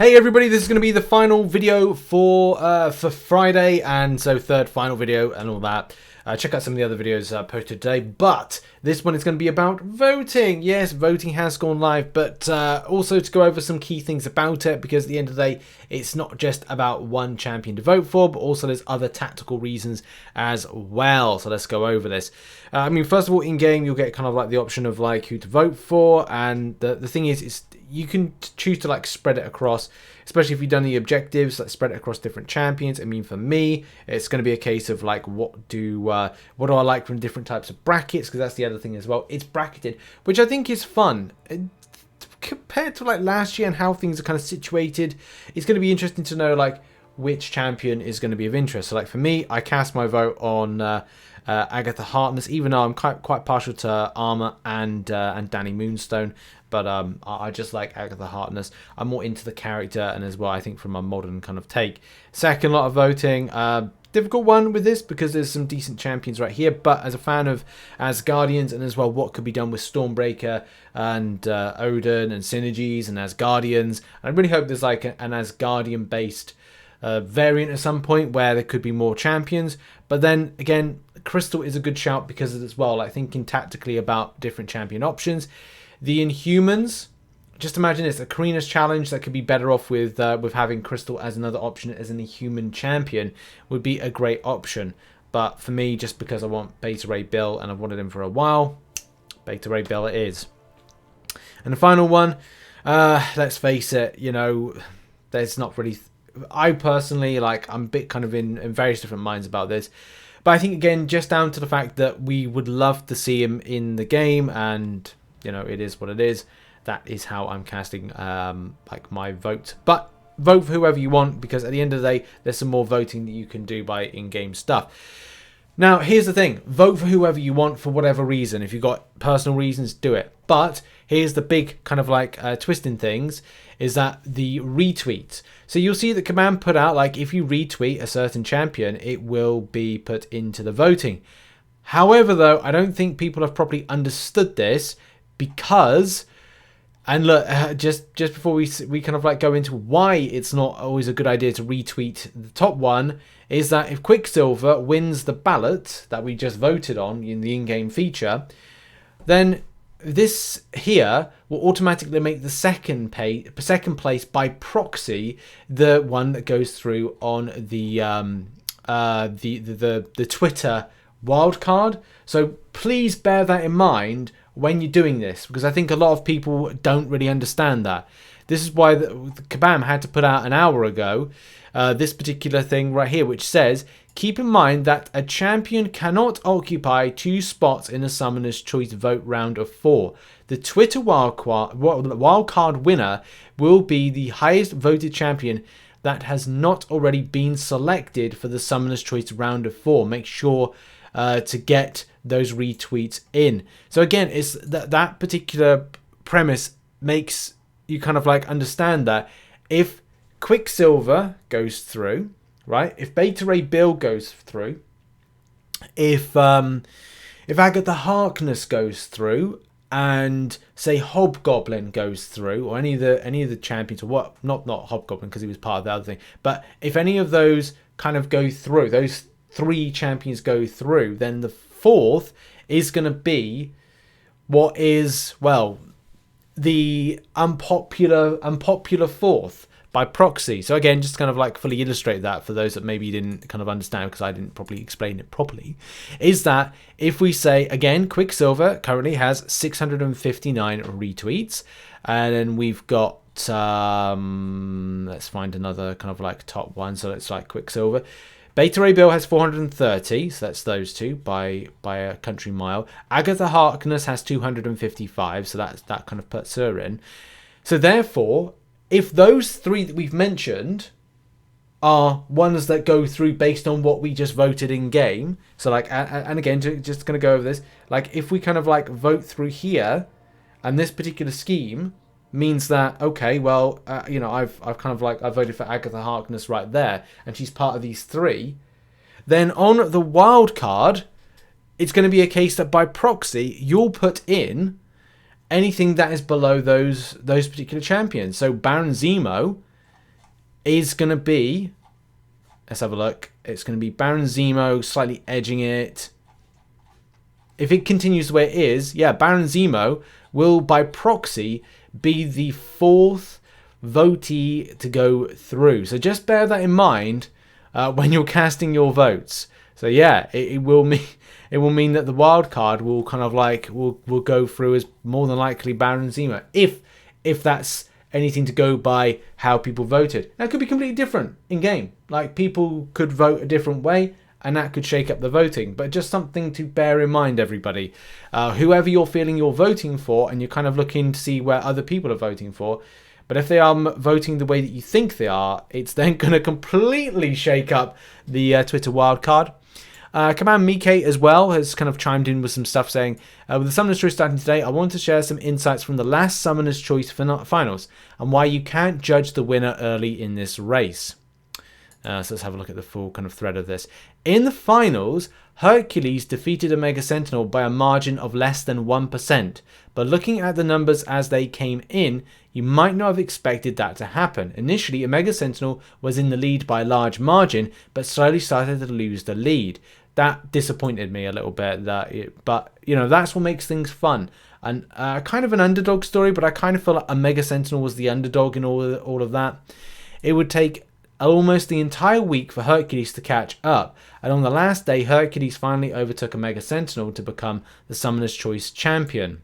Hey everybody, this is going to be the final video for Friday, and so third final video and all that. Check out some of the other videos posted today, but this one is going to be about voting. Yes, voting has gone live, but also to go over some key things about it, because at the end of the day, it's not just about one champion to vote for, but also there's other tactical reasons as well. So let's go over this. I mean, first of all, in game, you'll get kind of like the option of like who to vote for, and the thing is you can choose to like spread it across, especially if you've done the objectives, like spread it across different champions. I mean, for me, it's going to be a case of like what do I like from different types of brackets, because that's the other thing as well. It's bracketed, which I think is fun. Compared to like last year and how things are kind of situated, it's going to be interesting to know like which champion is going to be of interest. So like for me, I cast my vote on Agatha Harkness, even though I'm quite partial to Armor and Danny Moonstone. But I just like Agatha Harkness. I'm more into the character, and as well, I think from a modern kind of take. Second lot of voting. Difficult one with this because there's some decent champions right here. But as a fan of Asgardians, and as well what could be done with Stormbreaker and Odin and synergies and Asgardians, I really hope there's like an Asgardian-based variant at some point where there could be more champions. But then again, Crystal is a good shout because as well, like thinking tactically about different champion options. The Inhumans, just imagine it's a Karina's challenge that could be better off with having Crystal as another option as an Inhuman champion would be a great option. But for me, just because I want Beta Ray Bill and I've wanted him for a while, Beta Ray Bill it is. And the final one, let's face it, you know, there's not really... I personally, like, I'm a bit kind of in various different minds about this. But I think, again, just down to the fact that we would love to see him in the game, and... you know, it is what it is. That is how I'm casting like my vote. But vote for whoever you want, because at the end of the day, there's some more voting that you can do by in-game stuff. Now, here's the thing. Vote for whoever you want for whatever reason. If you've got personal reasons, do it. But here's the big kind of like twist in things, is that the retweets. So you'll see that Command put out, like, if you retweet a certain champion, it will be put into the voting. However, though, I don't think people have properly understood this, because, and look, just before we kind of like go into why it's not always a good idea to retweet the top one, is that if Quicksilver wins the ballot that we just voted on in the in-game feature, then this here will automatically make the second place by proxy the one that goes through on the Twitter wildcard. So please bear that in mind when you're doing this, because I think a lot of people don't really understand that. This is why the Kabam had to put out an hour ago this particular thing right here, which says, keep in mind that a champion cannot occupy 2 spots in a Summoner's Choice vote round of 4. The Twitter wildcard winner will be the highest voted champion that has not already been selected for the Summoner's Choice round of 4. Make sure to get those retweets in. So again, it's that particular premise makes you kind of like understand that if Quicksilver goes through, right? If Beta Ray Bill goes through, if Agatha Harkness goes through, and say Hobgoblin goes through, or any of the champions, or what? Not Hobgoblin because he was part of the other thing, but if any of those kind of go through, those 3 champions go through, then the 4th is going to be what is, well, the unpopular 4th by proxy. So again, just kind of like fully illustrate that for those that maybe didn't kind of understand, because I didn't probably explain it properly, is that if we say, again, Quicksilver currently has 659 retweets, and then we've got let's find another kind of like top one. So it's like Quicksilver. Beta Ray Bill has 430, so that's those two by a country mile. Agatha Harkness has 255, so that kind of puts her in. So therefore, if those 3 that we've mentioned are ones that go through based on what we just voted in game, so like, and again, just going to go over this, like if we kind of like vote through here, and this particular scheme means that, okay, well, you know, I've kind of like, I voted for Agatha Harkness right there, and she's part of these 3. Then on the wild card, it's going to be a case that by proxy, you'll put in anything that is below those particular champions. So Baron Zemo is going to be, let's have a look. It's going to be Baron Zemo slightly edging it. If it continues the way it is, yeah, Baron Zemo will, by proxy, be the 4th votee to go through. So just bear that in mind when you're casting your votes. So yeah, it will mean that the wild card will kind of like will go through as more than likely Baron Zemo, if that's anything to go by how people voted. Now, it could be completely different in game. Like, people could vote a different way, and that could shake up the voting. But just something to bear in mind, everybody. Whoever you're feeling you're voting for, and you're kind of looking to see where other people are voting for, but if they are voting the way that you think they are, it's then going to completely shake up the Twitter wildcard. Command Mike as well has kind of chimed in with some stuff saying, with the Summoner's Choice starting today, I want to share some insights from the last Summoner's Choice finals and why you can't judge the winner early in this race. So let's have a look at the full kind of thread of this. In the finals, Hercules defeated Omega Sentinel by a margin of less than 1%. But looking at the numbers as they came in, you might not have expected that to happen. Initially, Omega Sentinel was in the lead by a large margin, but slowly started to lose the lead. That disappointed me a little bit. But, you know, that's what makes things fun. And kind of an underdog story, but I kind of feel like Omega Sentinel was the underdog in all of that. It would take almost the entire week for Hercules to catch up, and on the last day Hercules finally overtook Omega Sentinel to become the Summoner's Choice champion.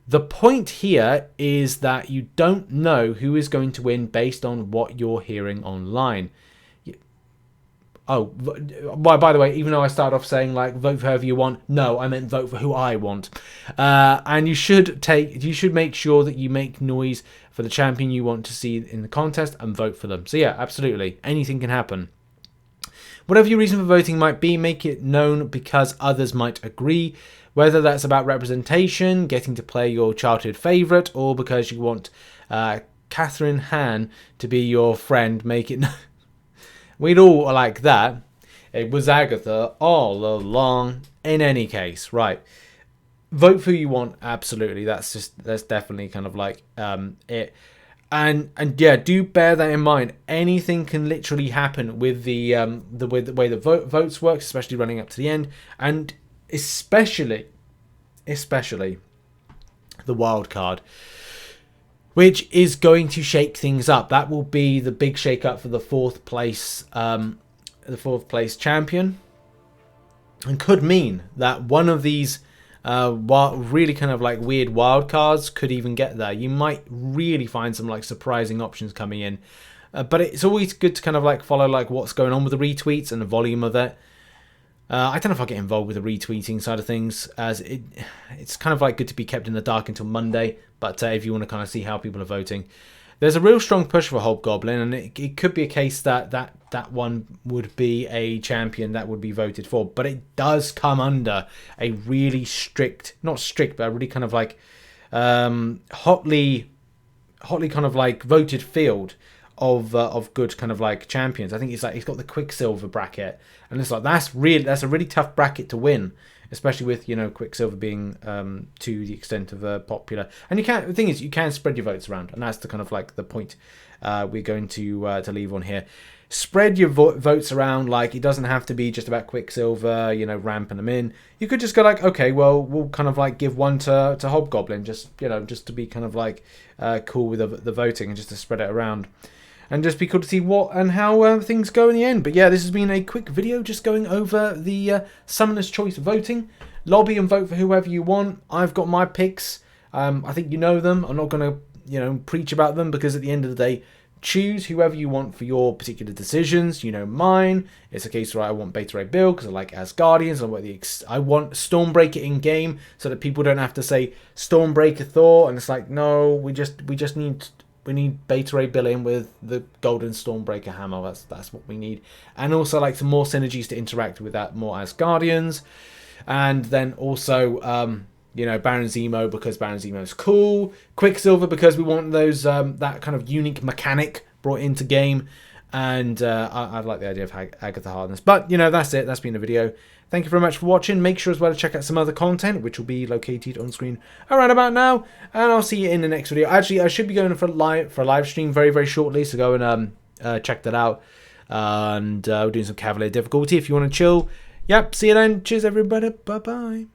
The point here is that you don't know who is going to win based on what you're hearing online. Oh, by the way, even though I started off saying like vote for whoever you want, no, I meant vote for who I want. And you should make sure that you make noise for the champion you want to see in the contest and vote for them. So yeah, absolutely, anything can happen. Whatever your reason for voting might be, make it known because others might agree. Whether that's about representation, getting to play your childhood favourite, or because you want Catherine Hahn to be your friend, make it known. We'd all like that. It was Agatha all along. In any case, right. Vote for who you want, absolutely. That's definitely kind of like it. And yeah, do bear that in mind. Anything can literally happen with the way the votes work, especially running up to the end, and especially the wild card, which is going to shake things up. That will be the big shake up for the fourth place champion, and could mean that one of these really kind of like weird wild cards could even get there. You might really find some like surprising options coming in, but it's always good to kind of like follow like what's going on with the retweets and the volume of it. I don't know if I'll get involved with the retweeting side of things, as it's kind of like good to be kept in the dark until Monday. But if you want to kind of see how people are voting, there's a real strong push for Hobgoblin, and it could be a case that one would be a champion that would be voted for. But it does come under a really strict, not strict, but a really kind of like hotly kind of like voted field of good kind of like champions. I think it's like he's got the Quicksilver bracket, and it's like that's a really tough bracket to win, especially with, you know, Quicksilver being to the extent of popular. And the thing is, you can spread your votes around, and that's the kind of like the point we're going to leave on here. Spread your votes around. Like, it doesn't have to be just about Quicksilver, you know, ramping them in. You could just go like, okay, well, we'll kind of like give one to Hobgoblin, just, you know, just to be kind of like cool with the voting, and just to spread it around. And just be cool to see what and how things go in the end. But yeah, this has been a quick video just going over the Summoner's Choice voting. Lobby and vote for whoever you want. I've got my picks. I think you know them. I'm not going to, you know, preach about them, because at the end of the day, choose whoever you want for your particular decisions. You know mine. It's a case where I want Beta Ray Bill because I like Asgardians. I want Stormbreaker in game so that people don't have to say Stormbreaker Thor. And it's like, no, we need Beta Ray Bill in with the Golden Stormbreaker hammer. That's what we need. And also like some more synergies to interact with that, more Asgardians. And then also you know, Baron Zemo, because Baron Zemo is cool. Quicksilver, because we want those that kind of unique mechanic brought into game. And I like the idea of Agatha Harkness. But, you know, that's it. That's been the video. Thank you very much for watching. Make sure as well to check out some other content, which will be located on screen around about now. And I'll see you in the next video. Actually, I should be going for a live stream very, very shortly. So go and check that out. And we're doing some Cavalier difficulty if you want to chill. Yep, see you then. Cheers, everybody. Bye-bye.